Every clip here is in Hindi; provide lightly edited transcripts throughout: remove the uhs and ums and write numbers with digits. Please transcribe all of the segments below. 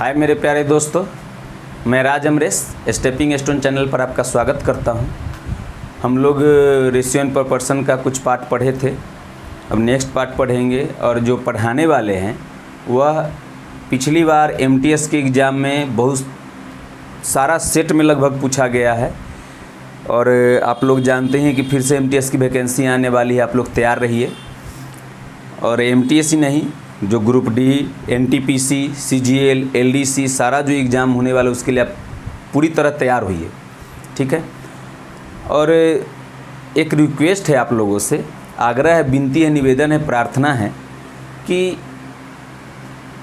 हाय मेरे प्यारे दोस्तों, मैं राज अमरेश स्टेपिंग स्टोन चैनल पर आपका स्वागत करता हूं। हम लोग रेशियो पर पर्सन का कुछ पार्ट पढ़े थे, अब नेक्स्ट पार्ट पढ़ेंगे। और जो पढ़ाने वाले हैं वह पिछली बार एमटीएस के एग्ज़ाम में बहुत सारा सेट में लगभग पूछा गया है। और आप लोग जानते हैं कि फिर से एमटीएस की वैकेंसी आने वाली है, आप लोग तैयार रहिए। और एमटीएस ही नहीं, जो group D, NTPC, CGL, LDC सारा जो एग्ज़ाम होने वाला है उसके लिए आप पूरी तरह तैयार होइए, ठीक है। और एक रिक्वेस्ट है आप लोगों से, आग्रह है, विनती है, निवेदन है, प्रार्थना है कि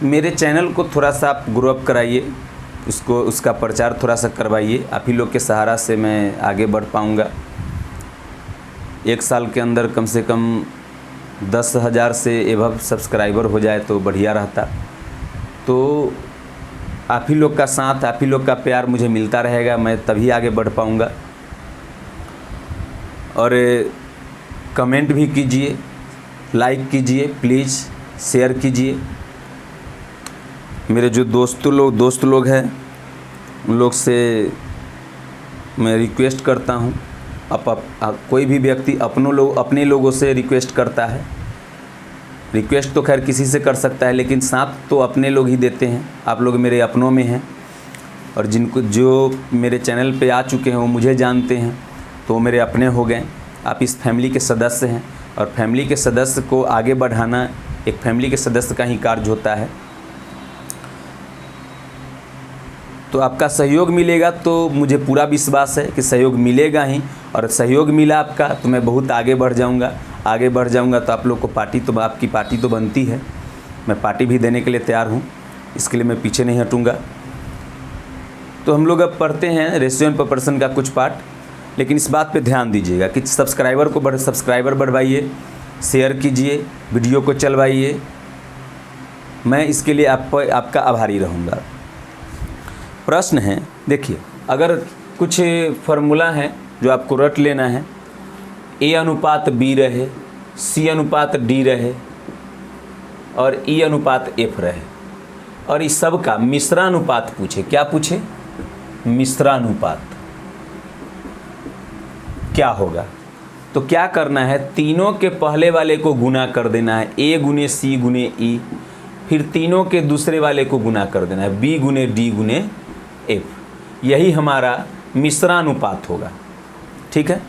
मेरे चैनल को थोड़ा सा आप ग्रो अप कराइए, उसका प्रचार थोड़ा सा करवाइए। आप ही लोग के सहारा से मैं आगे बढ़ पाऊँगा। एक साल के अंदर कम से कम 10,000 से एबव सब्सक्राइबर हो जाए तो बढ़िया रहता। तो आप ही लोग का साथ, आप ही लोग का प्यार मुझे मिलता रहेगा, मैं तभी आगे बढ़ पाऊँगा। और कमेंट भी कीजिए, लाइक कीजिए, प्लीज़ शेयर कीजिए। मेरे जो दोस्त लोग हैं उन लोग से मैं रिक्वेस्ट करता हूँ। कोई भी व्यक्ति अपने लोगों से रिक्वेस्ट करता है, रिक्वेस्ट तो खैर किसी से कर सकता है, लेकिन साथ तो अपने लोग ही देते हैं। आप लोग मेरे अपनों में हैं, और जो मेरे चैनल पे आ चुके हैं वो मुझे जानते हैं, तो वो मेरे अपने हो गए। आप इस फैमिली के सदस्य हैं, और फैमिली के सदस्य को आगे बढ़ाना एक फैमिली के सदस्य का ही कार्य होता है। तो आपका सहयोग मिलेगा तो मुझे पूरा विश्वास है कि सहयोग मिलेगा ही, और सहयोग मिला आपका तो मैं बहुत आगे बढ़ जाऊंगा। आगे बढ़ जाऊंगा तो आप लोग को आपकी पार्टी तो बनती है, मैं पार्टी भी देने के लिए तैयार हूं, इसके लिए मैं पीछे नहीं हटूंगा। तो हम लोग अब पढ़ते हैं रेशियो एंड प्रोपोर्शन का कुछ पार्ट, लेकिन इस बात पे ध्यान दीजिएगा कि सब्सक्राइबर बढ़वाइए, शेयर कीजिए, वीडियो को चलवाइए। मैं इसके लिए आपका आभारी रहूँगा। प्रश्न है, देखिए, अगर कुछ फार्मूला है जो आपको रट लेना है, A अनुपात B रहे, C अनुपात D रहे और E अनुपात F रहे, और इस सब का मिश्रानुपात पूछे। क्या पूछे? मिश्रानुपात क्या होगा? तो क्या करना है, तीनों के पहले वाले को गुना कर देना है, A गुने C गुने E, फिर तीनों के दूसरे वाले को गुना कर देना है, B गुने D गुने F। यही हमारा मिश्रानुपात होगा, ठीक है।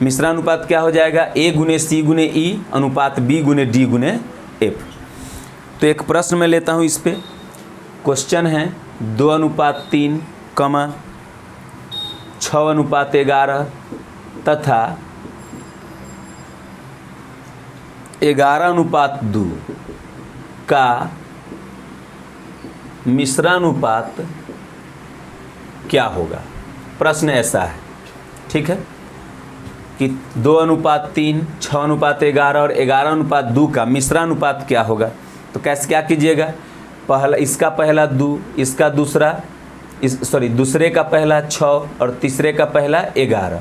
मिश्रानुपात क्या हो जाएगा? A गुने C गुने E अनुपात B गुने D गुने F। तो एक प्रश्न मैं लेता हूँ इस पे। क्वेश्चन है 2:3, 6:11 तथा 11:2 का मिश्रानुपात क्या होगा? प्रश्न ऐसा है, ठीक है, कि 2:3, 6:11 और 11:2 का मिश्रानुपात क्या होगा। तो कैसे क्या कीजिएगा, इसका पहला 2, इसका दूसरे का पहला 6 और तीसरे का पहला 11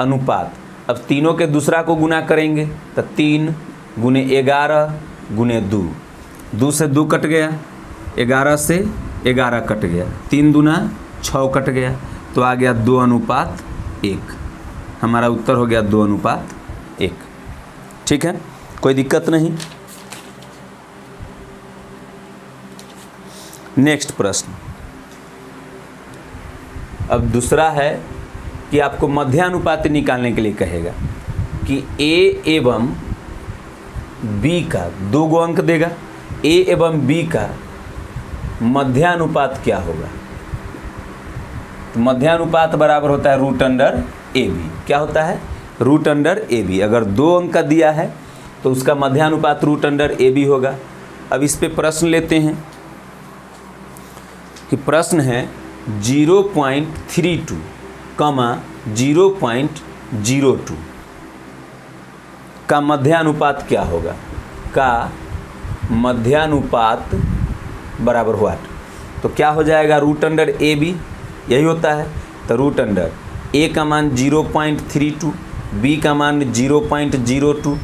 अनुपात। अब तीनों के दूसरा को गुना करेंगे तो 3 गुने 11 गुने 2, 2 से 2 कट गया, 11 से 11 कट गया, 3 दूना 6 कट गया, तो आ गया 2:1। हमारा उत्तर हो गया 2:1, ठीक है, कोई दिक्कत नहीं। नेक्स्ट प्रश्न, अब दूसरा है कि आपको मध्यानुपात निकालने के लिए कहेगा कि A एवं B का 2 अंक देगा, A एवं B का मध्यानुपात क्या होगा। तो मध्यानुपात बराबर होता है √AB। क्या होता है? √AB। अगर 2 अंक का दिया है तो उसका मध्यानुपात √AB होगा। अब इस पे प्रश्न लेते हैं कि प्रश्न है 0.32, 0.02 का मध्यानुपात क्या होगा। का मध्यानुपात बराबर हुआ, तो क्या हो जाएगा √AB, यही होता है। तो A का मान 0.32, B का मान 0.02,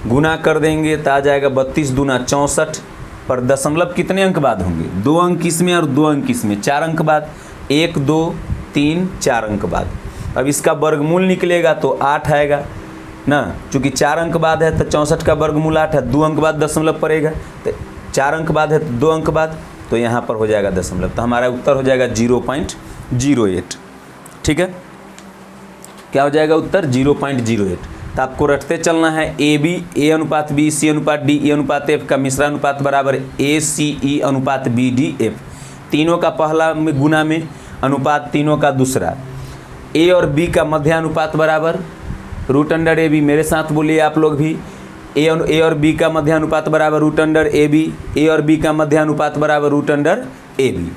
गुना कर देंगे तो आ जाएगा 32 दूना 64, पर दशमलव कितने अंक बाद होंगे? 2 अंक इसमें और 2 अंक इसमें, 4 अंक बाद, 1 2 3 4 अंक बाद। अब इसका वर्गमूल निकलेगा तो 8 आएगा ना, चूँकि 4 अंक बाद है तो 64 का वर्गमूल 8 है, 2 अंक बाद दशमलव पड़ेगा, तो 4 अंक बाद है तो 2 अंक बाद, तो यहाँ पर हो जाएगा दशमलव, तो हमारा उत्तर हो जाएगा 0.08। ठीक है, क्या हो जाएगा उत्तर? 0.08। तो आपको रटते चलना है ए अनुपात बी, सी अनुपात डी, ई अनुपात एफ का मिश्रा अनुपात बराबर ए सी ई अनुपात बी डी एफ। तीनों का पहला में गुना में अनुपात तीनों का दूसरा, ए और बी का मध्यानुपात बराबर रूट अंडर ए बी। मेरे साथ बोलिए आप लोग भी, ए और बी का मध्यानुपात बराबर रूट अंडर ए बी, ए और बी का मध्यानुपात बराबर रूट अंडर ए बी।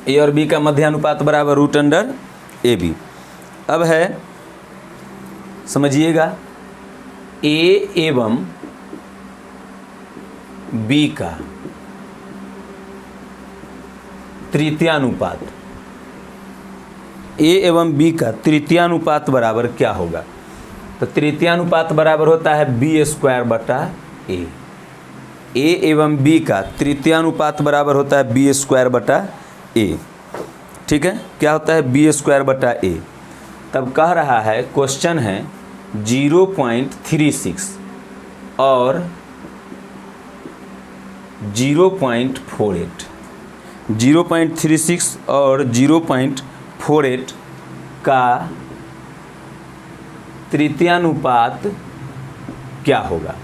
ए और बी का मध्यानुपात बराबर रूट अंडर ए बी। अब है समझिएगा, ए एवं बी का तृतीयानुपात, ए एवं बी का तृतीयानुपात बराबर क्या होगा? तो तृतीयानुपात बराबर होता है बी स्क्वायर बटा ए। ए एवं बी का तृतीयानुपात बराबर होता है बी स्क्वायर बटा ए। ठीक है, क्या होता है? बी स्क्वायर बटा ए। तब कह रहा है, क्वेश्चन है 0.36 और 0.48, 0.36 और 0.48 का तृतीयानुपात क्या होगा?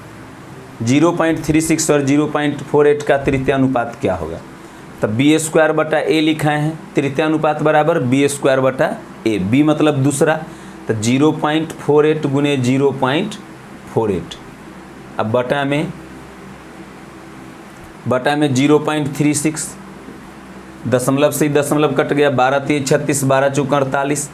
0.36 और 0.48 का तृतीयानुपात क्या होगा? तब बी स्क्वायर बटा ए लिखाए हैं, तृतीयानुपात बराबर बी स्क्वायर बटा ए, बी मतलब दूसरा, तो 0.48 गुने 0.48। अब बटा में 0.36, दशमलव से ही दशमलव कट गया, 12 3 36, 12 चौका 48,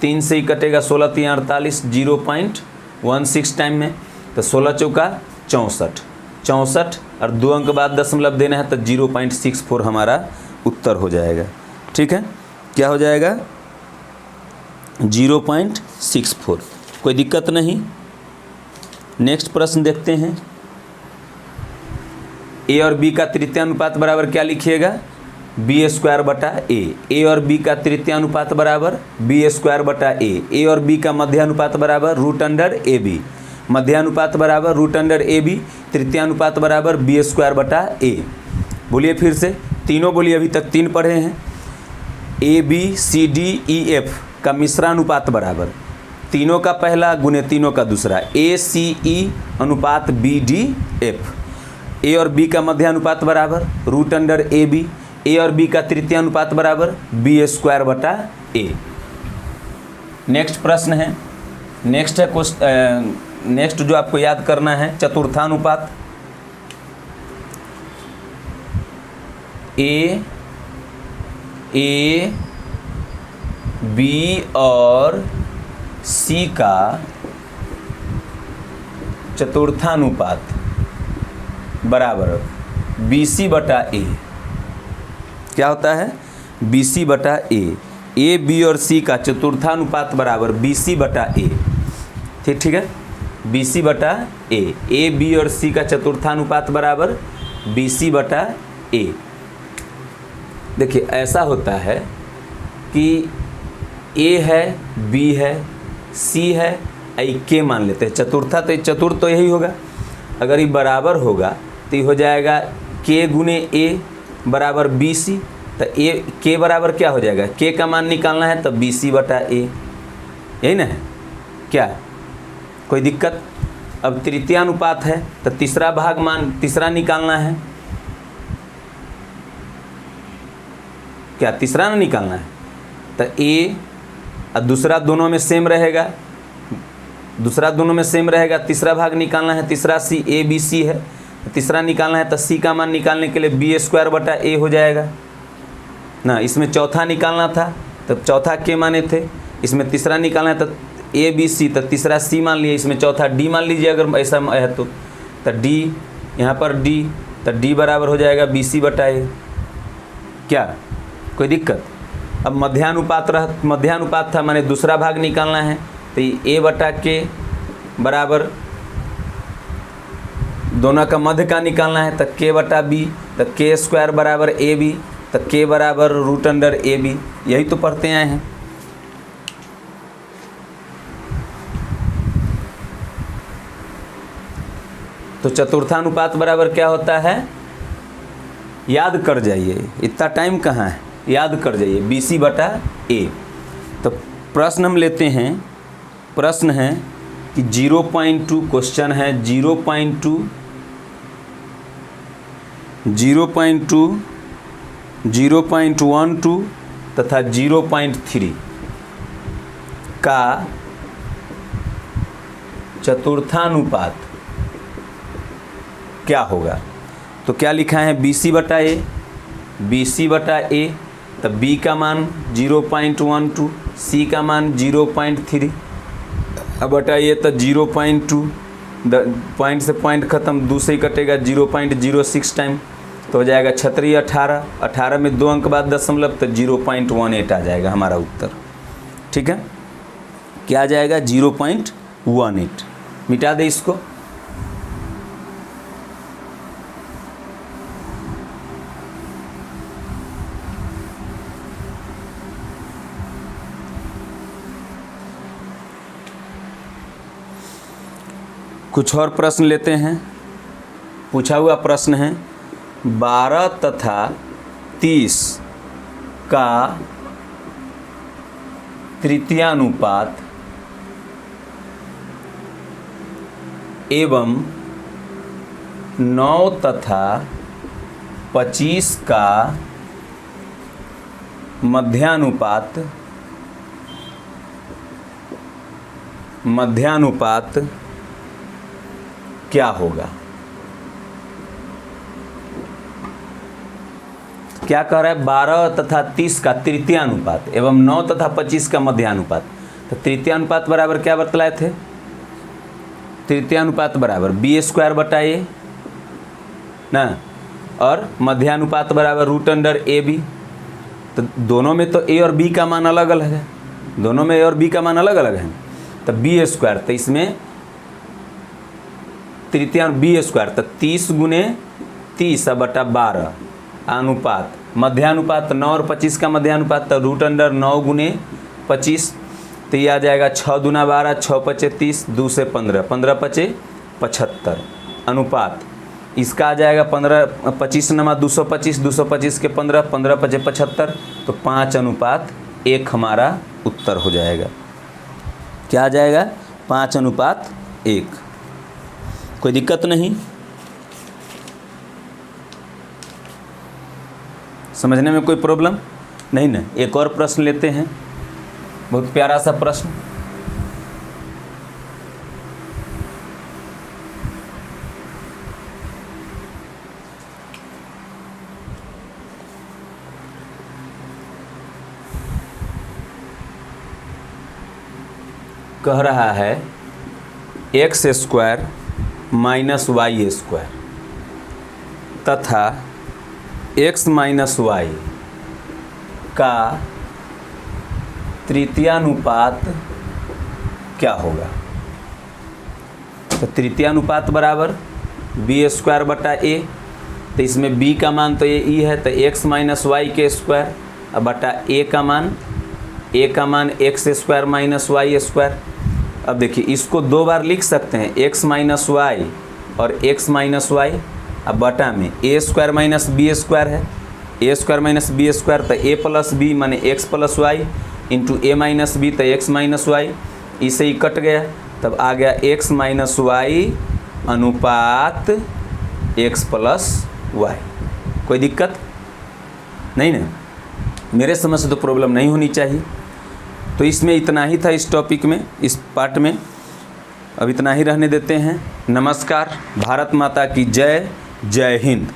3 से ही कटेगा 16 3 48, 0.16 टाइम में, तो 16 चौका 64, 64 और 2 अंक बाद दशमलव देना है, तो 0.64 हमारा उत्तर हो जाएगा। ठीक है, क्या हो जाएगा? 0.64। कोई दिक्कत नहीं। नेक्स्ट प्रश्न देखते हैं, ए और बी का तृतीयानुपात बराबर क्या लिखिएगा? बी स्क्वायर बटा ए। ए और बी का तृतीयानुपात बराबर बी स्क्वायर बटा ए और बी का मध्यानुपात बराबर रूट अंडर ए बी, मध्यानुपात बराबर रूट अंडर ए बी, तृतीयानुपात बराबर बी स्क्वायर बटा ए। बोलिए फिर से, तीनों बोलिए, अभी तक 3 पढ़े हैं। A B C D E F का मिश्रानुपात बराबर तीनों का पहला गुने तीनों का दूसरा, ए सी ई अनुपात बी डी एफ। ए और बी का मध्यानुपात बराबर रूट अंडर ए बी, ए और बी का तृतीयानुपात बराबर बी स्क्वायर बटा ए। नेक्स्ट प्रश्न है, नेक्स्ट जो आपको याद करना है चतुर्थानुपात। ए बी और सी का चतुर्थानुपात बराबर बी सी बटा ए। क्या होता है? बी सी बटा ए बी और सी का चतुर्थानुपात बराबर बी सी बटा ए। ठीक है, बी सी बटा ए बी और सी का चतुर्थानुपात बराबर बी सी बटा ए। देखिए ऐसा होता है कि ए है, बी है, सी है, के मान लेते हैं चतुर्था, तो चतुर्थ तो यही होगा। अगर ये बराबर होगा तो ये हो जाएगा के गुने ए बराबर बी सी, तो ए के बराबर क्या हो जाएगा? के का मान निकालना है तो बी सी बटा ए, यही ना है क्या? कोई दिक्कत? अब तृतीयानुपात है तो तीसरा भाग मान तीसरा निकालना है, क्या तीसरा ना निकालना है? तो ए और दूसरा दोनों में सेम रहेगा, दूसरा दोनों में सेम रहेगा, तीसरा भाग निकालना है, तीसरा सी ए बी सी है, तीसरा निकालना है तो सी का मान निकालने के लिए बी स्क्वायर बटा ए हो जाएगा ना। इसमें चौथा निकालना था तो चौथा के माने थे, इसमें तीसरा निकालना है तो ए बी सी, तो तीसरा सी मान लिए, इसमें चौथा डी मान लीजिए अगर ऐसा है तो डी, यहाँ पर डी, तो डी बराबर हो जाएगा बी सी बटा ए। क्या कोई दिक्कत? अब मध्यानुपात था, माने दूसरा भाग निकालना है, तो ए बटा के बराबर दोनों का मध्य का निकालना है, तो के बटा बी, तो के स्क्वायर बराबर ए बी, तो के बराबर रूट अंडर ए बी, यही तो पढ़ते आए हैं। तो चतुर्थानुपात बराबर क्या होता है, याद कर जाइए, इतना टाइम कहाँ है, याद कर जाइए, BC बटा ए। तो प्रश्न हम लेते हैं, प्रश्न है कि 0.2 क्वेश्चन है, 0.2, 0.12 तथा 0.3 का चतुर्थानुपात क्या होगा। तो क्या लिखा है, BC बटा ए, BC बटा ए, तब B का मान 0.12, C का मान 0.3, अब बटा ये तो 0.2, पॉइंट से पॉइंट खत्म, 2 से ही कटेगा 0.06 टाइम, तो हो जाएगा 36 18, 18 में 2 अंक बाद दशमलव, तो 0.18 आ जाएगा हमारा उत्तर। ठीक है, क्या आ जाएगा 0.18। मिटा दे इसको। कुछ और प्रश्न लेते हैं। पूछा हुआ प्रश्न है 12 तथा 30 का तृतीयानुपात एवं 9 तथा 25 का मध्यानुपात क्या होगा। क्या कह रहा है, 12 तथा 30 का तृतीयानुपात एवं 9 तथा 25 का मध्यानुपात। तो तृतीयानुपात बराबर क्या बतलाए थे, तृतीयानुपात बराबर बी स्क्वायर बटा ए ना, और मध्यानुपात बराबर रूट अंडर ए बी। तो दोनों में तो ए और बी का मान अलग अलग है, दोनों में ए और बी का मान अलग अलग है, तो बी स्क्वायर, तो इसमें तृतीया बी स्क्वायर, तो 30 गुने 30 बटा 12 अनुपात मध्यानुपात 9 और 25 का मध्यानुपात, तो रूट अंडर 9 गुने 25, तो ये आ जाएगा 6 दूना 12, 6 पचे 30, 2 से 15, 15 पचे 75 अनुपात इसका आ जाएगा 15 25 नमा 225, 225 के 15, 15 पचे 75, तो 5:1 हमारा उत्तर हो जाएगा। क्या आ जाएगा, 5:1। कोई दिक्कत नहीं, समझने में कोई प्रॉब्लम नहीं ना। एक और प्रश्न लेते हैं, बहुत प्यारा सा प्रश्न। कह रहा है x square minus y square तथा x माइनस वाई का तृतीयानुपात क्या होगा। तो तृतीयानुपात बराबर बी स्क्वायर बटा ए, तो इसमें b का मान तो ये ई है, तो x माइनस वाई के स्क्वायर अब बटा a का मान x square minus y square. अब देखिए इसको 2 बार लिख सकते हैं, x माइनस वाई और x माइनस वाई, अब बटा में a square minus b square है, a square minus b square, तो a प्लस बी माने x plus y into a minus b, तो x माइनस वाई, इसे ही कट गया, तब आ गया x माइनस वाई अनुपात x प्लस वाई। कोई दिक्कत नहीं ना, मेरे समझ से तो प्रॉब्लम नहीं होनी चाहिए। तो इसमें इतना ही था, इस टॉपिक में, इस पार्ट में अब इतना ही रहने देते हैं। नमस्कार, भारत माता की जय, जय हिंद।